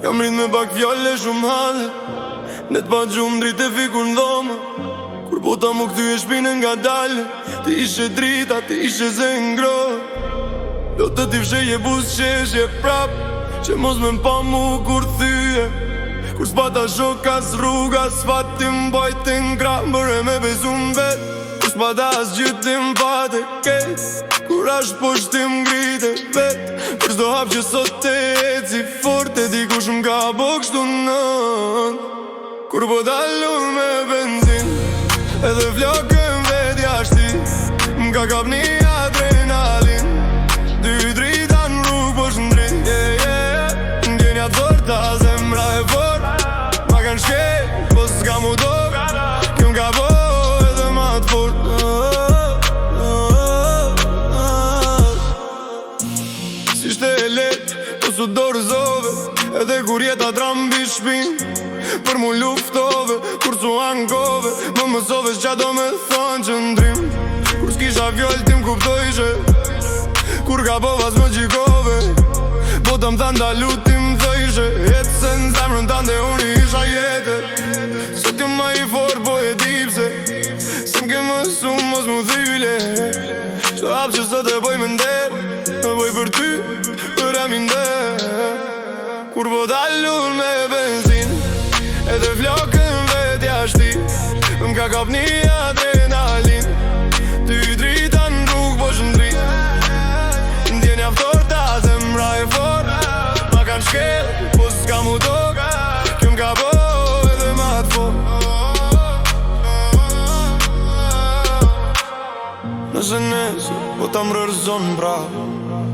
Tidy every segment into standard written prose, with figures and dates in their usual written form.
Jam rrit me pak fjale shumë hale, ne t'pa gjumë dritë e fikur n'dhome. Kur bota mu këty e shpine nga dale, ti ishe drita, ti ishe zengro. Do të t'i fsheje bus qeshje prap, që mos me m'pa mu kur thyje. Kur s'pata shok as rruga, s'fatim bajtin kra, bërë me bezum vet. Kur s'pata as gjytim pate ket, kur ashtë poshtim grite vet. Për s'do hap që sot te eci forte, dikush m'ka bo kështu nën. Kur po dalun me benzin, edhe flokën vet jashti, m'ka kap një adrenalin. Dy drita n'rrug po shndrin, ndjenja t'forta, zemra e fort. Ma kan shkel, po s'ka mu dok, kjo m'ka bo edhe ma t'fort. Si shte e let, po s'u dorëzove, edhe kur jeta trambi shpin. Për mu luftove, kur s'u angove, më mësove s'qa do me thonë që ndrim. Kur s'kisha fjoll tim kuptojshe, kur ka po pas më gjikove. Po të m'than da lutim thojshe, jetë se n'zemrën t'ande unë isha jetë. Se t'ju ma i fort po e dipse, se m'ke mësu mos mu thyle. Shto hap që sot e boj me nder, e boj për ty, për e minder. Kur po dalun me benzin, edhe flokën vet jashti, m'ka kap një adrenalin. Ty drita n'rrug po shndrin, ndjenja ftorta, zemra e fort. Ma kan shkel, po s'ka mu dok, kjo m'ka bo edhe ma t'fort. Nëse nese, po ta m'rërzon bra,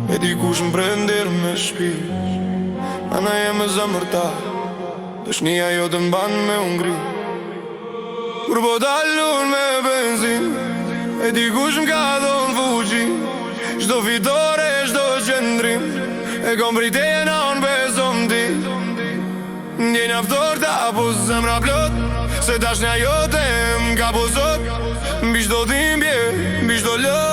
e dikush m'prender me shpi. Ana jem e zemërta, dëshnia jo të mban me ungri. Kur po dalun me benzin, e dikush m'ka dhon fuqi. Shdo fitore, shdo qëndrim, e kom pritena unë besom ti. Ndjenja ftorta, po zemra plot, se dashnja jote m'ka po sot. Mbi shdo dhimbje, mbi shdo lot.